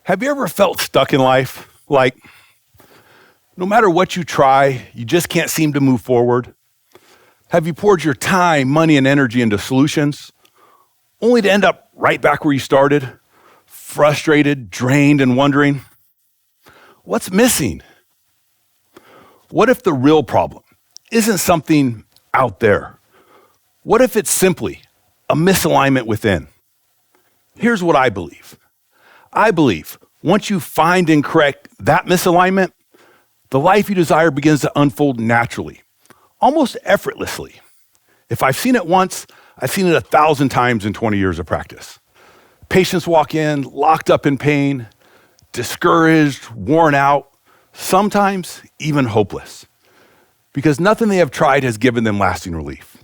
Have you ever felt stuck in life? Like, no matter what you try, you just can't seem to move forward? Have you poured your time, money, and energy into solutions, only to end up right back where you started, frustrated, drained, and wondering, what's missing? What if the real problem isn't something out there? What if it's simply a misalignment within? Here's what I believe. I believe once you find and correct that misalignment, the life you desire begins to unfold naturally, almost effortlessly. If I've seen it once, I've seen it 1,000 times in 20 years of practice. Patients walk in, locked up in pain, discouraged, worn out, sometimes even hopeless, because nothing they have tried has given them lasting relief.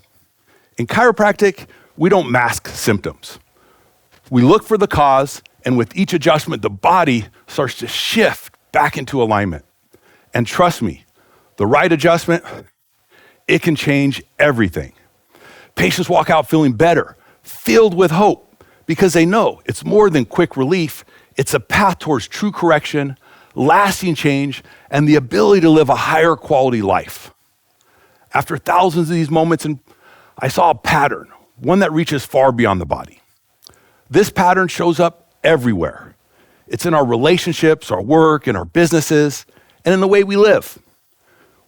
In chiropractic, we don't mask symptoms. We look for the cause, and with each adjustment, the body starts to shift back into alignment. And trust me, the right adjustment, it can change everything. Patients walk out feeling better, filled with hope, because they know it's more than quick relief. It's a path towards true correction, lasting change, and the ability to live a higher quality life. After thousands of these moments, I saw a pattern, one that reaches far beyond the body. This pattern shows up everywhere. It's in our relationships, our work, and our businesses, and in the way we live.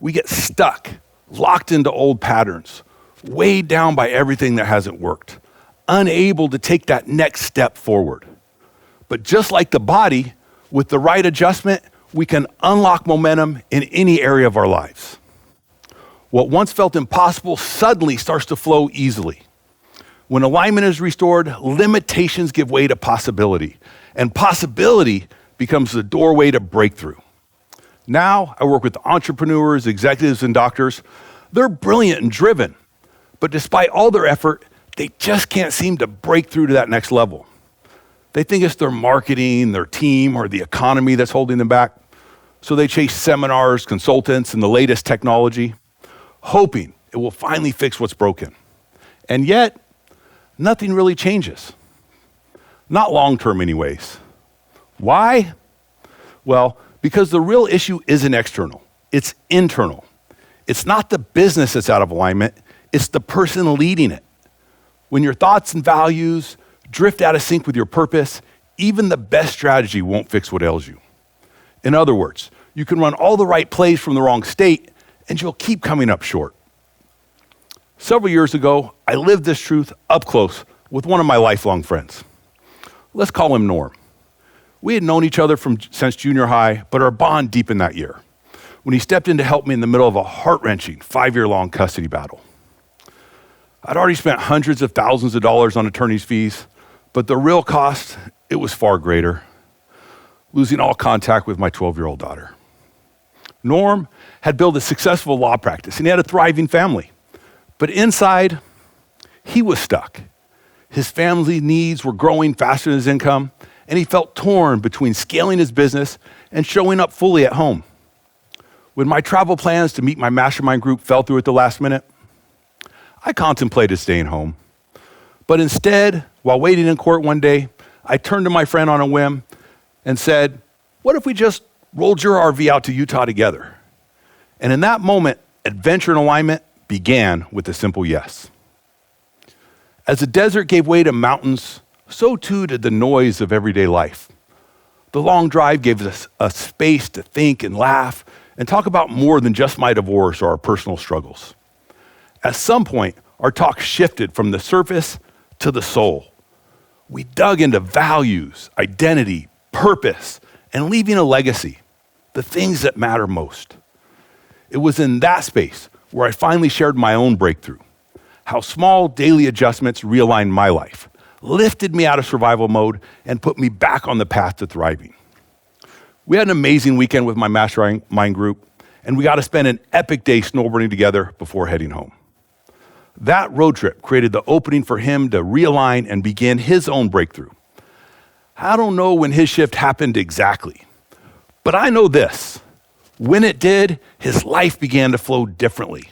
We get stuck, locked into old patterns, weighed down by everything that hasn't worked, unable to take that next step forward. But just like the body, with the right adjustment, we can unlock momentum in any area of our lives. What once felt impossible suddenly starts to flow easily. When alignment is restored, limitations give way to possibility, and possibility becomes the doorway to breakthrough. Now, I work with entrepreneurs, executives, and doctors. They're brilliant and driven, but despite all their effort, they just can't seem to break through to that next level. They think it's their marketing, their team, or the economy that's holding them back. So they chase seminars, consultants, and the latest technology, hoping it will finally fix what's broken. And yet, nothing really changes. Not long-term anyways. Why? Well, because the real issue isn't external, it's internal. It's not the business that's out of alignment, it's the person leading it. When your thoughts and values drift out of sync with your purpose, even the best strategy won't fix what ails you. In other words, you can run all the right plays from the wrong state, and you'll keep coming up short. Several years ago, I lived this truth up close with one of my lifelong friends. Let's call him Norm. We had known each other since junior high, but our bond deepened that year when he stepped in to help me in the middle of a heart-wrenching 5-year-long custody battle. I'd already spent hundreds of thousands of dollars on attorney's fees, but the real cost, it was far greater, losing all contact with my 12-year-old daughter. Norm had built a successful law practice, and he had a thriving family. But inside, he was stuck. His family needs were growing faster than his income, and he felt torn between scaling his business and showing up fully at home. When my travel plans to meet my mastermind group fell through at the last minute, I contemplated staying home. But instead, while waiting in court one day, I turned to my friend on a whim and said, what if we just rolled your RV out to Utah together? And in that moment, adventure and alignment began with a simple yes. As the desert gave way to mountains, so too did the noise of everyday life. The long drive gave us a space to think and laugh and talk about more than just my divorce or our personal struggles. At some point, our talk shifted from the surface to the soul. We dug into values, identity, purpose, and leaving a legacy, the things that matter most. It was in that space where I finally shared my own breakthrough, how small daily adjustments realigned my life, lifted me out of survival mode, and put me back on the path to thriving. We had an amazing weekend with my mastermind group, and we got to spend an epic day snowboarding together before heading home. That road trip created the opening for him to realign and begin his own breakthrough. I don't know when his shift happened exactly, but I know this. When it did, his life began to flow differently.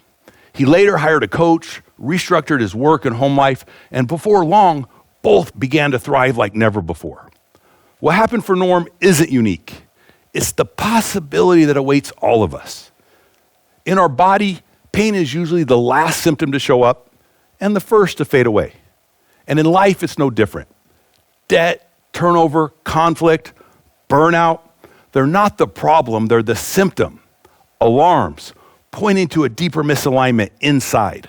He later hired a coach, restructured his work and home life, and before long, both began to thrive like never before. What happened for Norm isn't unique. It's the possibility that awaits all of us. In our body, pain is usually the last symptom to show up and the first to fade away. And in life, it's no different. Debt, turnover, conflict, burnout, they're not the problem, they're the symptom. Alarms, pointing to a deeper misalignment inside.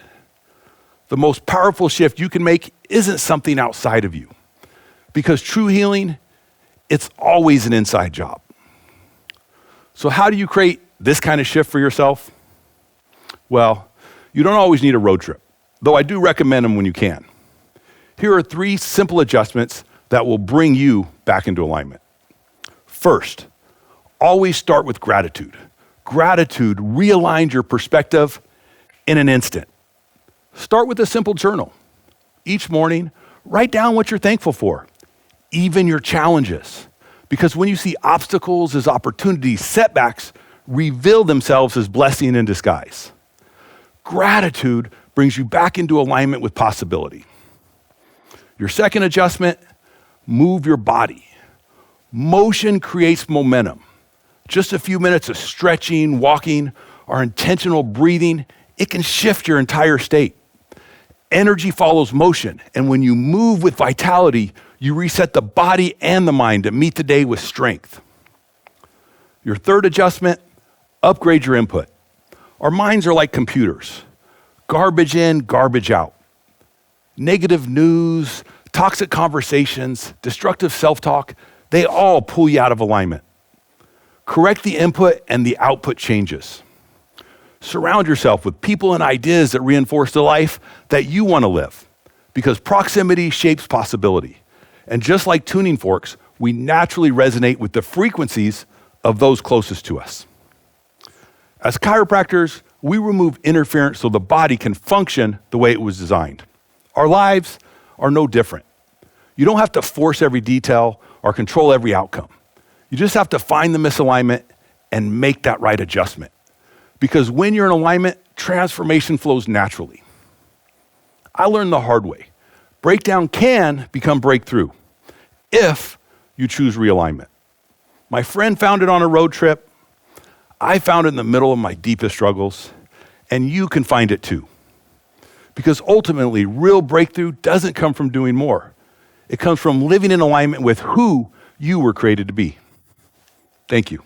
The most powerful shift you can make isn't something outside of you. Because true healing, it's always an inside job. So how do you create this kind of shift for yourself? Well, you don't always need a road trip, though I do recommend them when you can. Here are 3 simple adjustments that will bring you back into alignment. First, always start with gratitude. Gratitude realigns your perspective in an instant. Start with a simple journal. Each morning, write down what you're thankful for, even your challenges. Because when you see obstacles as opportunities, setbacks reveal themselves as blessing in disguise. Gratitude brings you back into alignment with possibility. Your second adjustment, move your body. Motion creates momentum. Just a few minutes of stretching, walking, or intentional breathing, it can shift your entire state. Energy follows motion, and when you move with vitality, you reset the body and the mind to meet the day with strength. Your third adjustment, upgrade your input. Our minds are like computers. Garbage in, garbage out. Negative news, toxic conversations, destructive self-talk, they all pull you out of alignment. Correct the input and the output changes. Surround yourself with people and ideas that reinforce the life that you want to live, because proximity shapes possibility. And just like tuning forks, we naturally resonate with the frequencies of those closest to us. As chiropractors, we remove interference so the body can function the way it was designed. Our lives are no different. You don't have to force every detail or control every outcome. You just have to find the misalignment and make that right adjustment. Because when you're in alignment, transformation flows naturally. I learned the hard way. Breakdown can become breakthrough if you choose realignment. My friend found it on a road trip. I found it in the middle of my deepest struggles, and you can find it too. Because ultimately, real breakthrough doesn't come from doing more. It comes from living in alignment with who you were created to be. Thank you.